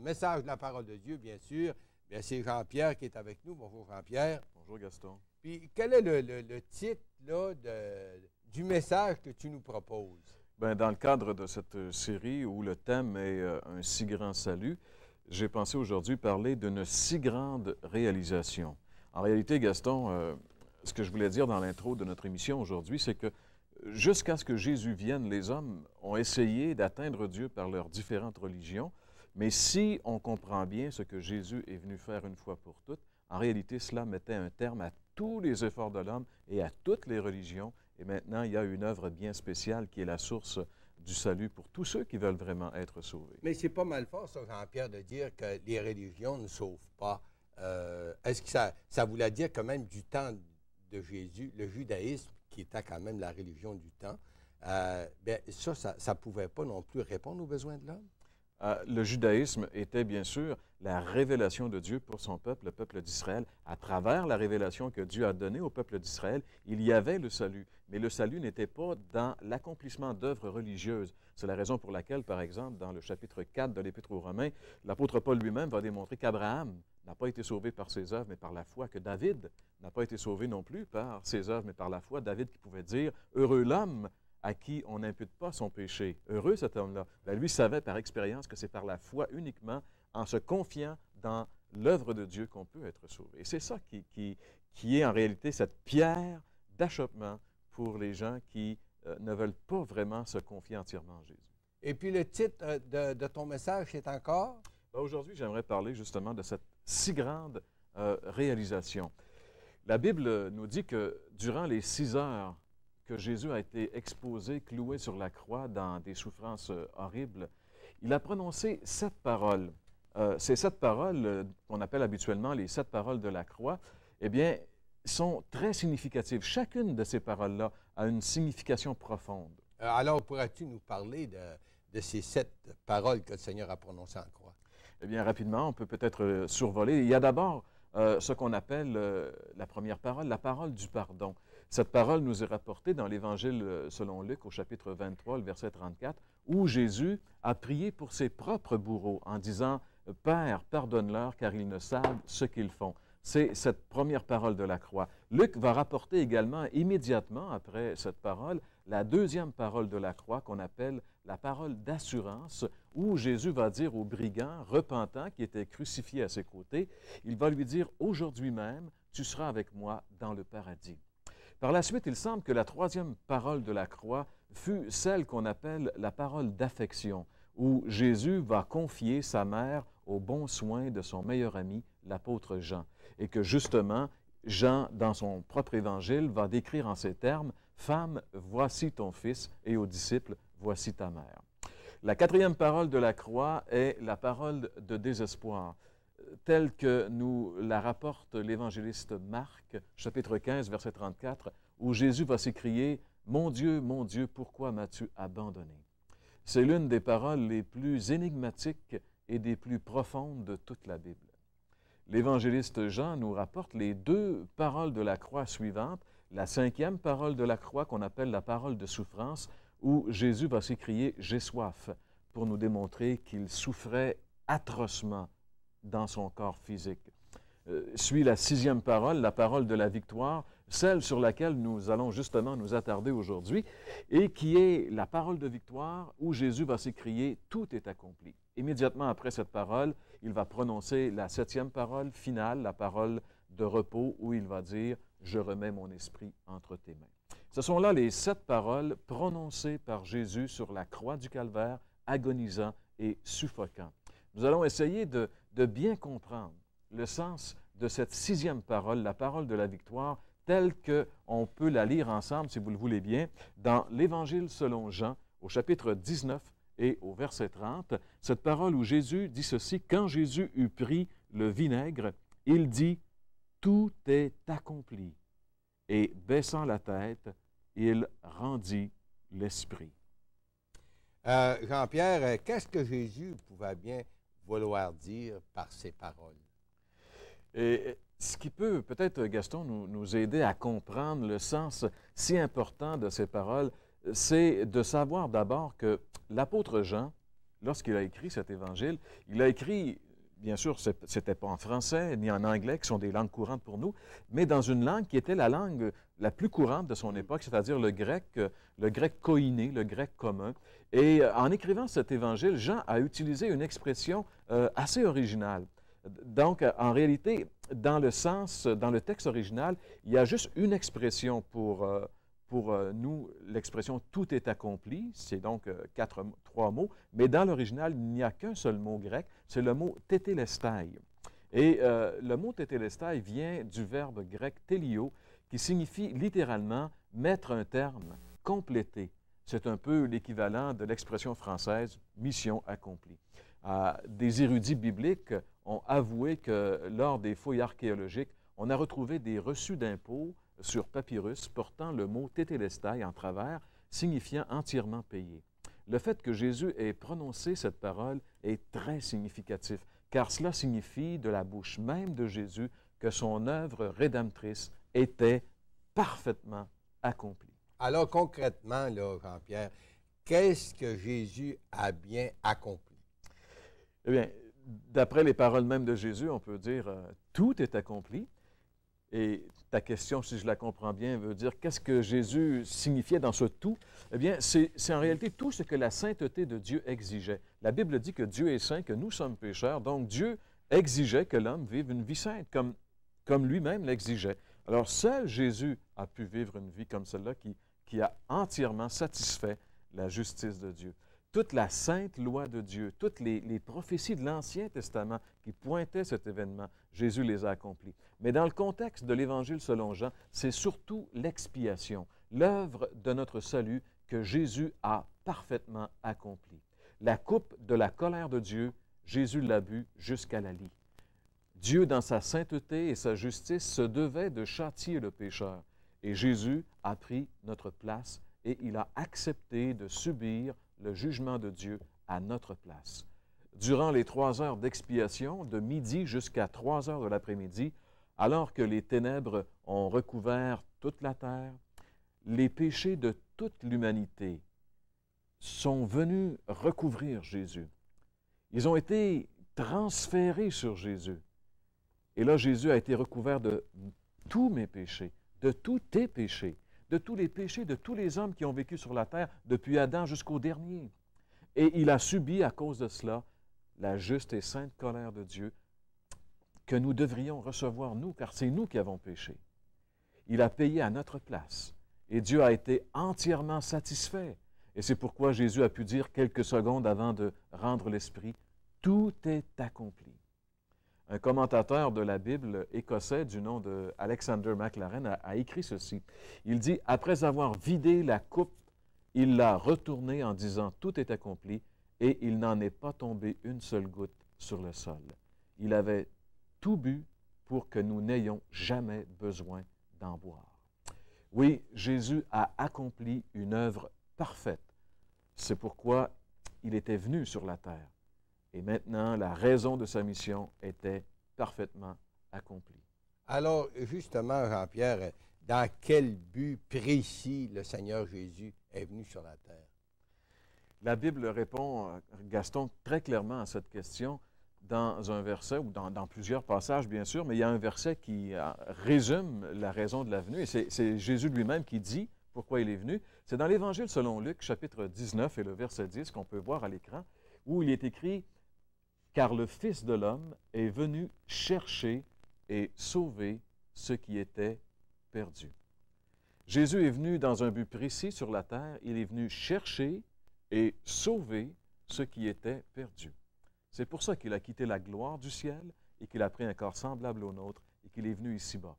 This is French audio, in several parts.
message de la parole de Dieu, bien sûr. Bien, c'est Jean-Pierre qui est avec nous. Bonjour, Jean-Pierre. Bonjour, Gaston. Puis, quel est le titre là, du message que tu nous proposes? Bien, dans le cadre de cette série où le thème est un si grand salut, j'ai pensé aujourd'hui parler d'une si grande réalisation. En réalité, Gaston, ce que je voulais dire dans l'intro de notre émission aujourd'hui, c'est que jusqu'à ce que Jésus vienne, les hommes ont essayé d'atteindre Dieu par leurs différentes religions, mais si on comprend bien ce que Jésus est venu faire une fois pour toutes, en réalité, cela mettait un terme à tous les efforts de l'homme et à toutes les religions. Et maintenant, il y a une œuvre bien spéciale qui est la source du salut pour tous ceux qui veulent vraiment être sauvés. Mais c'est pas mal fort, ça, Jean-Pierre, de dire que les religions ne sauvent pas. Est-ce que ça voulait dire quand même du temps de Jésus, le judaïsme, qui était quand même la religion du temps, bien, ça ne pouvait pas non plus répondre aux besoins de l'homme? Le judaïsme était bien sûr la révélation de Dieu pour son peuple, le peuple d'Israël. À travers la révélation que Dieu a donnée au peuple d'Israël, il y avait le salut. Mais le salut n'était pas dans l'accomplissement d'œuvres religieuses. C'est la raison pour laquelle, par exemple, dans le chapitre 4 de l'Épître aux Romains, l'apôtre Paul lui-même va démontrer qu'Abraham n'a pas été sauvé par ses œuvres, mais par la foi, que David n'a pas été sauvé non plus par ses œuvres, mais par la foi. David qui pouvait dire « Heureux l'homme » à qui on n'impute pas son péché. Heureux cet homme-là. Bien, lui savait par expérience que c'est par la foi uniquement, en se confiant dans l'œuvre de Dieu, qu'on peut être sauvé. Et c'est ça qui est en réalité cette pierre d'achoppement pour les gens qui ne veulent pas vraiment se confier entièrement en Jésus. Et puis le titre de ton message, c'est encore? Bien, aujourd'hui, j'aimerais parler justement de cette si grande réalisation. La Bible nous dit que durant les 6 heures que Jésus a été exposé, cloué sur la croix dans des souffrances horribles, il a prononcé 7 paroles. Ces 7 paroles, qu'on appelle habituellement les 7 paroles de la croix, eh bien, sont très significatives. Chacune de ces paroles-là a une signification profonde. Alors, pourrais-tu nous parler de ces 7 paroles que le Seigneur a prononcées en croix? Eh bien, rapidement, on peut peut-être survoler. Il y a d'abord ce qu'on appelle la première parole, la parole du pardon. Cette parole nous est rapportée dans l'Évangile selon Luc au chapitre 23, le verset 34, où Jésus a prié pour ses propres bourreaux en disant « Père, pardonne-leur car ils ne savent ce qu'ils font ». C'est cette première parole de la croix. Luc va rapporter également, immédiatement après cette parole, la deuxième parole de la croix qu'on appelle la parole d'assurance, où Jésus va dire au brigand repentant qui était crucifié à ses côtés, il va lui dire « Aujourd'hui même, tu seras avec moi dans le paradis ». Par la suite, il semble que la troisième parole de la croix fut celle qu'on appelle la parole d'affection, où Jésus va confier sa mère aux bons soins de son meilleur ami, l'apôtre Jean, et que justement, Jean, dans son propre évangile, va décrire en ces termes « Femme, voici ton fils » et aux disciples « Voici ta mère ». La quatrième parole de la croix est la parole de désespoir, telle que nous la rapporte l'évangéliste Marc, chapitre 15, verset 34, où Jésus va s'écrier « Mon Dieu, pourquoi m'as-tu abandonné ?» C'est l'une des paroles les plus énigmatiques et des plus profondes de toute la Bible. L'évangéliste Jean nous rapporte les 2 paroles de la croix suivantes, la 5e parole de la croix qu'on appelle la parole de souffrance, où Jésus va s'écrier « J'ai soif » pour nous démontrer qu'il souffrait atrocement dans son corps physique. Suit la 6e parole, la parole de la victoire, celle sur laquelle nous allons justement nous attarder aujourd'hui, et qui est la parole de victoire où Jésus va s'écrier « Tout est accompli ». Immédiatement après cette parole, il va prononcer la 7e parole finale, la parole de repos, où il va dire « Je remets mon esprit entre tes mains ». Ce sont là les 7 paroles prononcées par Jésus sur la croix du Calvaire, agonisant et suffocant. Nous allons essayer de bien comprendre le sens de cette 6e parole, la parole de la victoire, telle qu'on peut la lire ensemble, si vous le voulez bien, dans l'Évangile selon Jean, au chapitre 19 et au verset 30. Cette parole où Jésus dit ceci, « Quand Jésus eut pris le vinaigre, il dit, « Tout est accompli. » Et baissant la tête, il rendit l'esprit. Jean-Pierre, qu'est-ce que Jésus pouvait bien vouloir dire par ces paroles? Et ce qui peut peut-être, Gaston, nous aider à comprendre le sens si important de ces paroles, c'est de savoir d'abord que l'apôtre Jean, lorsqu'il a écrit cet évangile, il a écrit, bien sûr, ce n'était pas en français ni en anglais, qui sont des langues courantes pour nous, mais dans une langue qui était la langue la plus courante de son époque, c'est-à-dire le grec koiné, le grec commun. Et en écrivant cet évangile, Jean a utilisé une expression assez originale. Donc, en réalité, dans le texte original, il y a juste une expression pour nous, l'expression « tout est accompli », c'est donc trois mots, mais dans l'original, il n'y a qu'un seul mot grec, c'est le mot « tétélestai ». Et le mot « tétélestai » vient du verbe grec « télio », qui signifie littéralement « mettre un terme, compléter ». C'est un peu l'équivalent de l'expression française « mission accomplie ». Des érudits bibliques ont avoué que lors des fouilles archéologiques, on a retrouvé des reçus d'impôts sur papyrus portant le mot « tétélestai » en travers, signifiant entièrement payé. Le fait que Jésus ait prononcé cette parole est très significatif, car cela signifie de la bouche même de Jésus que son œuvre rédemptrice était parfaitement accomplie. Alors concrètement, là, Jean-Pierre, qu'est-ce que Jésus a bien accompli? Eh bien, d'après les paroles même de Jésus, on peut dire tout est accompli. Et ta question, si je la comprends bien, veut dire qu'est-ce que Jésus signifiait dans ce tout? Eh bien, c'est en réalité tout ce que la sainteté de Dieu exigeait. La Bible dit que Dieu est saint, que nous sommes pécheurs, donc Dieu exigeait que l'homme vive une vie sainte, comme lui-même l'exigeait. Alors, seul Jésus a pu vivre une vie comme celle-là qui a entièrement satisfait la justice de Dieu. Toute la sainte loi de Dieu, toutes les prophéties de l'Ancien Testament qui pointaient cet événement, Jésus les a accomplies. Mais dans le contexte de l'Évangile selon Jean, c'est surtout l'expiation, l'œuvre de notre salut que Jésus a parfaitement accomplie. La coupe de la colère de Dieu, Jésus l'a bu jusqu'à la lie. Dieu, dans sa sainteté et sa justice, se devait de châtier le pécheur. Et Jésus a pris notre place et il a accepté de subir le jugement de Dieu à notre place. Durant les 3 heures d'expiation, de midi jusqu'à 3 heures de l'après-midi, alors que les ténèbres ont recouvert toute la terre, les péchés de toute l'humanité sont venus recouvrir Jésus. Ils ont été transférés sur Jésus. Et là, Jésus a été recouvert de tous mes péchés, de tous tes péchés, de tous les péchés de tous les hommes qui ont vécu sur la terre, depuis Adam jusqu'au dernier. Et il a subi à cause de cela la juste et sainte colère de Dieu que nous devrions recevoir, nous, car c'est nous qui avons péché. Il a payé à notre place et Dieu a été entièrement satisfait. Et c'est pourquoi Jésus a pu dire quelques secondes avant de rendre l'Esprit, « Tout est accompli ». Un commentateur de la Bible écossais du nom de Alexander MacLaren a écrit ceci. Il dit « Après avoir vidé la coupe, il l'a retournée en disant « Tout est accompli » et il n'en est pas tombé une seule goutte sur le sol. Il avait tout bu pour que nous n'ayons jamais besoin d'en boire. » Oui, Jésus a accompli une œuvre parfaite. C'est pourquoi il était venu sur la terre. Et maintenant, la raison de sa mission était parfaitement accomplie. Alors, justement, Jean-Pierre, dans quel but précis le Seigneur Jésus est venu sur la terre? La Bible répond, Gaston, très clairement à cette question dans un verset, ou dans plusieurs passages, bien sûr, mais il y a un verset qui résume la raison de la venue, et c'est Jésus lui-même qui dit pourquoi il est venu. C'est dans l'Évangile selon Luc, chapitre 19 et le verset 10, qu'on peut voir à l'écran, où il est écrit « Car le Fils de l'homme est venu chercher et sauver ce qui était perdu. » Jésus est venu dans un but précis sur la terre. Il est venu chercher et sauver ce qui était perdu. C'est pour ça qu'il a quitté la gloire du ciel et qu'il a pris un corps semblable au nôtre et qu'il est venu ici-bas.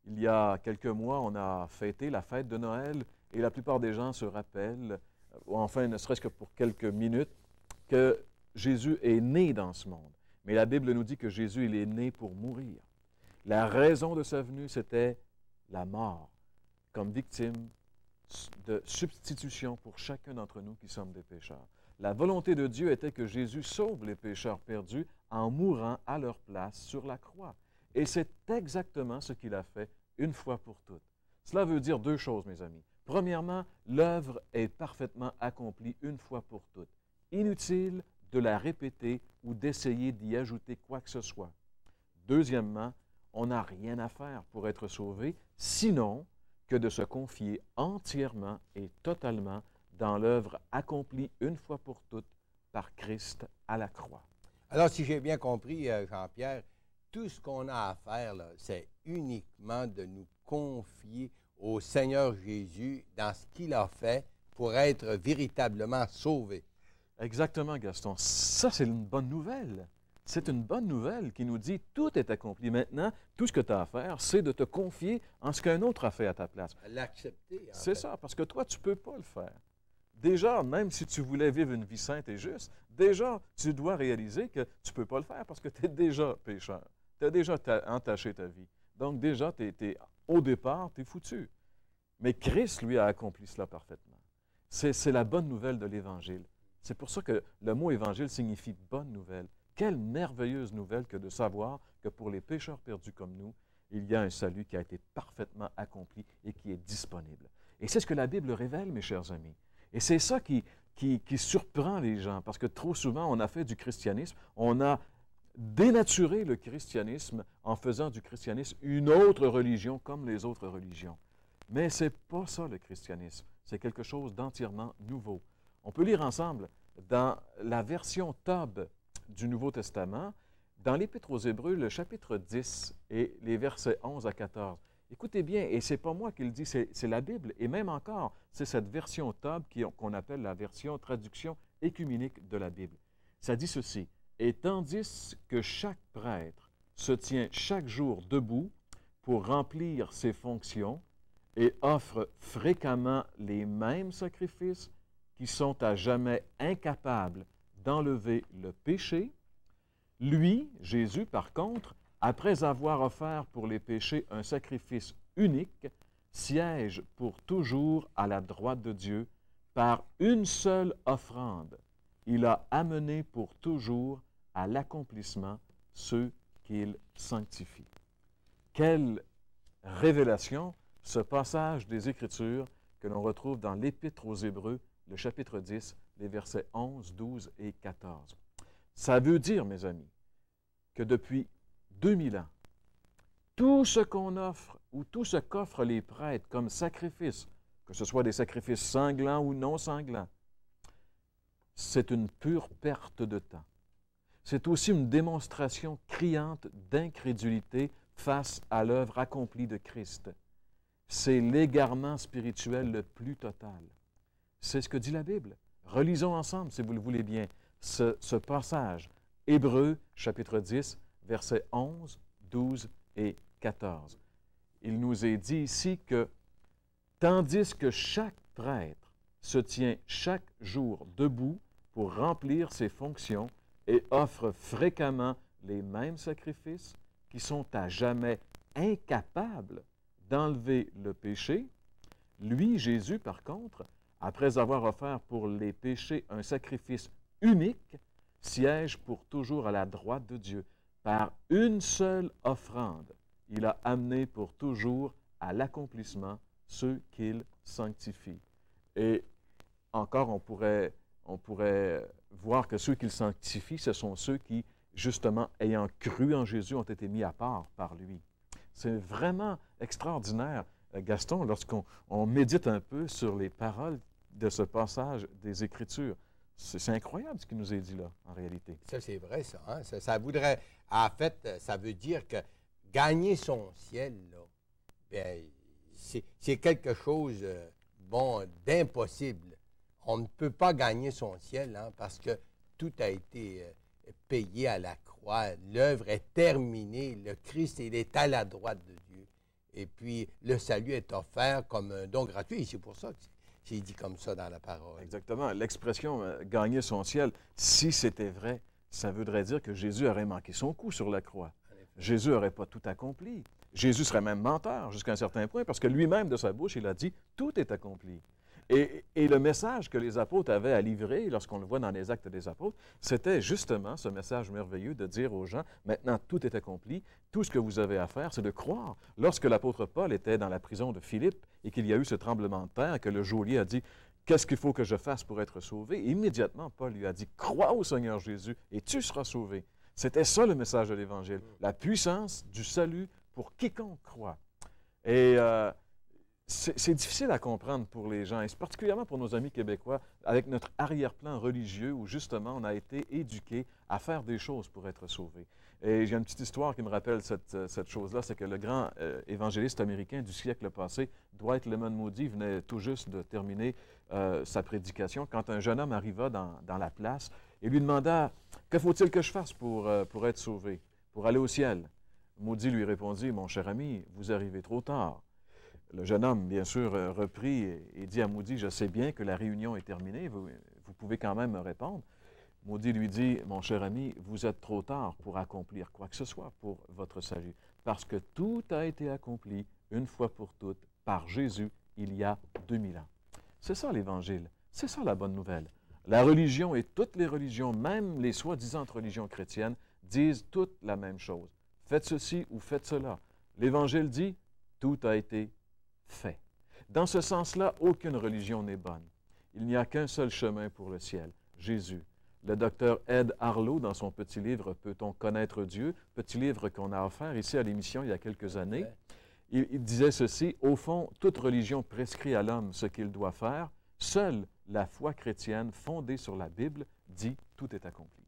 Il y a quelques mois, on a fêté la fête de Noël et la plupart des gens se rappellent, ou enfin ne serait-ce que pour quelques minutes, que Jésus est né dans ce monde. Mais la Bible nous dit que Jésus, il est né pour mourir. La raison de sa venue, c'était la mort, comme victime de substitution pour chacun d'entre nous qui sommes des pécheurs. La volonté de Dieu était que Jésus sauve les pécheurs perdus en mourant à leur place sur la croix. Et c'est exactement ce qu'il a fait une fois pour toutes. Cela veut dire 2 choses, mes amis. Premièrement, l'œuvre est parfaitement accomplie une fois pour toutes. inutile de la répéter ou d'essayer d'y ajouter quoi que ce soit. Deuxièmement, on n'a rien à faire pour être sauvé, sinon que de se confier entièrement et totalement dans l'œuvre accomplie une fois pour toutes par Christ à la croix. Alors, si j'ai bien compris, Jean-Pierre, tout ce qu'on a à faire, là, c'est uniquement de nous confier au Seigneur Jésus dans ce qu'il a fait pour être véritablement sauvés. Exactement, Gaston. Ça, c'est une bonne nouvelle. C'est une bonne nouvelle qui nous dit tout est accompli. Maintenant, tout ce que tu as à faire, c'est de te confier en ce qu'un autre a fait à ta place. L'accepter. C'est ça, parce que toi, tu ne peux pas le faire. Déjà, même si tu voulais vivre une vie sainte et juste, déjà, tu dois réaliser que tu ne peux pas le faire parce que tu es déjà pécheur. Tu as déjà entaché ta vie. Donc, déjà, au départ, tu es foutu. Mais Christ, lui, a accompli cela parfaitement. C'est la bonne nouvelle de l'Évangile. C'est pour ça que le mot Évangile signifie bonne nouvelle. Quelle merveilleuse nouvelle que de savoir que pour les pécheurs perdus comme nous, il y a un salut qui a été parfaitement accompli et qui est disponible. Et c'est ce que la Bible révèle, mes chers amis. Et c'est ça qui surprend les gens, parce que trop souvent, on a fait du christianisme, on a dénaturé le christianisme en faisant du christianisme une autre religion comme les autres religions. Mais ce n'est pas ça le christianisme, c'est quelque chose d'entièrement nouveau. On peut lire ensemble dans la version Tob du Nouveau Testament, dans l'Épître aux Hébreux, le chapitre 10 et les versets 11 à 14. Écoutez bien, et ce n'est pas moi qui le dis, c'est la Bible, et même encore, c'est cette version Tob qu'on appelle la version traduction écuménique de la Bible. Ça dit ceci: « Et tandis que chaque prêtre se tient chaque jour debout pour remplir ses fonctions et offre fréquemment les mêmes sacrifices qui sont à jamais incapables d'enlever le péché, lui, Jésus, par contre, après avoir offert pour les péchés un sacrifice unique, siège pour toujours à la droite de Dieu par une seule offrande. Il a amené pour toujours à l'accomplissement ceux qu'il sanctifie. » Quelle révélation, ce passage des Écritures que l'on retrouve dans l'Épître aux Hébreux, le chapitre 10, les versets 11, 12 et 14. Ça veut dire, mes amis, que depuis 2000 ans, tout ce qu'on offre ou tout ce qu'offrent les prêtres comme sacrifice, que ce soit des sacrifices sanglants ou non sanglants, c'est une pure perte de temps. C'est aussi une démonstration criante d'incrédulité face à l'œuvre accomplie de Christ. C'est l'égarement spirituel le plus total. C'est ce que dit la Bible. Relisons ensemble, si vous le voulez bien, ce passage. Hébreux, chapitre 10, versets 11, 12 et 14. Il nous est dit ici que, tandis que chaque prêtre se tient chaque jour debout pour remplir ses fonctions et offre fréquemment les mêmes sacrifices qui sont à jamais incapables d'enlever le péché, lui, Jésus, par contre, après avoir offert pour les péchés un sacrifice unique, siège pour toujours à la droite de Dieu. Par une seule offrande, il a amené pour toujours à l'accomplissement ceux qu'il sanctifie. Et encore, on pourrait voir que ceux qu'il sanctifie, ce sont ceux qui, justement, ayant cru en Jésus, ont été mis à part par lui. C'est vraiment extraordinaire, Gaston, lorsqu'on médite un peu sur les paroles de ce passage des Écritures. C'est incroyable ce qui nous est dit là, en réalité. Ça, c'est vrai, ça. Hein? Ça voudrait, en fait, ça veut dire que gagner son ciel, là, bien, c'est quelque chose, d'impossible. On ne peut pas gagner son ciel, hein, parce que tout a été payé à la croix. L'œuvre est terminée. Le Christ, il est à la droite de Dieu. Et puis, le salut est offert comme un don gratuit. C'est pour ça que c'est dit comme ça dans la parole. Exactement. L'expression « gagner son ciel », si c'était vrai, ça voudrait dire que Jésus aurait manqué son coup sur la croix. Jésus n'aurait pas tout accompli. Jésus serait même menteur jusqu'à un certain point, parce que lui-même, de sa bouche, il a dit « tout est accompli ». Et le message que les apôtres avaient à livrer, lorsqu'on le voit dans les Actes des apôtres, c'était justement ce message merveilleux de dire aux gens, maintenant tout est accompli, tout ce que vous avez à faire, c'est de croire. Lorsque l'apôtre Paul était dans la prison de Philippe et qu'il y a eu ce tremblement de terre, que le geôlier a dit, qu'est-ce qu'il faut que je fasse pour être sauvé? Immédiatement, Paul lui a dit, crois au Seigneur Jésus et tu seras sauvé. C'était ça le message de l'Évangile, la puissance du salut pour quiconque croit. Et c'est difficile à comprendre pour les gens, et c'est particulièrement pour nos amis québécois, avec notre arrière-plan religieux où justement on a été éduqués à faire des choses pour être sauvés. Et j'ai une petite histoire qui me rappelle cette chose-là, c'est que le grand évangéliste américain du siècle passé, Dwight Lyman Moody, venait tout juste de terminer sa prédication quand un jeune homme arriva dans la place et lui demanda « Que faut-il que je fasse pour être sauvé, pour aller au ciel? » Moody lui répondit « Mon cher ami, vous arrivez trop tard. » Le jeune homme, bien sûr, reprit et dit à Moody « Je sais bien que la réunion est terminée, vous pouvez quand même me répondre. » Moody lui dit « Mon cher ami, vous êtes trop tard pour accomplir quoi que ce soit pour votre salut, parce que tout a été accompli une fois pour toutes par Jésus il y a 2000 ans. » C'est ça l'Évangile, c'est ça la bonne nouvelle. La religion et toutes les religions, même les soi-disant religions chrétiennes, disent toutes la même chose. Faites ceci ou faites cela. L'Évangile dit « Tout a été fait. » Dans ce sens-là, aucune religion n'est bonne. Il n'y a qu'un seul chemin pour le ciel, Jésus. Le docteur Ed Harlow, dans son petit livre « Peut-on connaître Dieu ?», petit livre qu'on a offert ici à l'émission il y a quelques années, il disait ceci, « Au fond, toute religion prescrit à l'homme ce qu'il doit faire. Seule la foi chrétienne, fondée sur la Bible, dit « Tout est accompli. »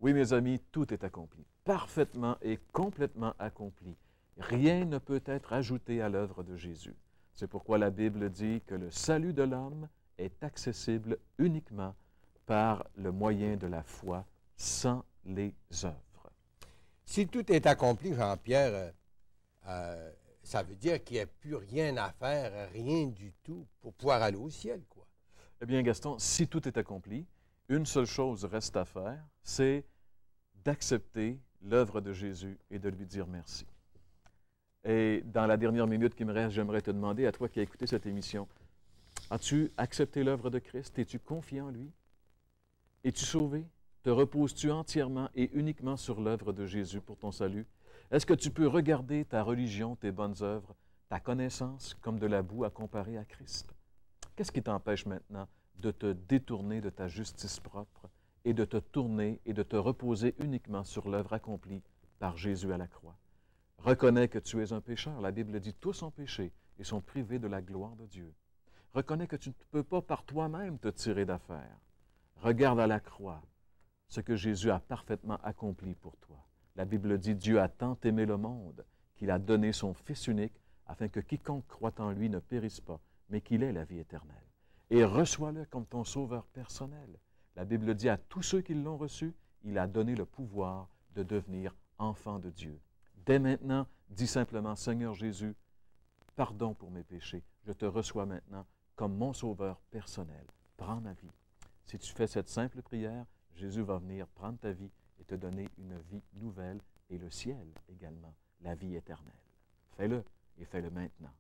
Oui, mes amis, tout est accompli, parfaitement et complètement accompli. Rien ne peut être ajouté à l'œuvre de Jésus. C'est pourquoi la Bible dit que le salut de l'homme est accessible uniquement par le moyen de la foi, sans les œuvres. Si tout est accompli, Jean-Pierre, ça veut dire qu'il n'y a plus rien à faire, rien du tout, pour pouvoir aller au ciel, quoi. Eh bien, Gaston, si tout est accompli, une seule chose reste à faire, c'est d'accepter l'œuvre de Jésus et de lui dire merci. Et dans la dernière minute qui me reste, j'aimerais te demander, à toi qui as écouté cette émission, as-tu accepté l'œuvre de Christ? Es-tu confiant en lui? Es-tu sauvé? Te reposes-tu entièrement et uniquement sur l'œuvre de Jésus pour ton salut? Est-ce que tu peux regarder ta religion, tes bonnes œuvres, ta connaissance comme de la boue à comparer à Christ? Qu'est-ce qui t'empêche maintenant de te détourner de ta justice propre et de te tourner et de te reposer uniquement sur l'œuvre accomplie par Jésus à la croix? Reconnais que tu es un pécheur. La Bible dit « Tous ont péché et sont privés de la gloire de Dieu. » Reconnais que tu ne peux pas par toi-même te tirer d'affaire. Regarde à la croix ce que Jésus a parfaitement accompli pour toi. La Bible dit « Dieu a tant aimé le monde qu'il a donné son Fils unique afin que quiconque croit en lui ne périsse pas, mais qu'il ait la vie éternelle. Et reçois-le comme ton sauveur personnel. » La Bible dit à tous ceux qui l'ont reçu, il a donné le pouvoir de devenir enfants de Dieu. Dès maintenant, dis simplement « Seigneur Jésus, pardon pour mes péchés. Je te reçois maintenant comme mon sauveur personnel. Prends ma vie. » Si tu fais cette simple prière, Jésus va venir prendre ta vie et te donner une vie nouvelle et le ciel également, la vie éternelle. Fais-le et fais-le maintenant.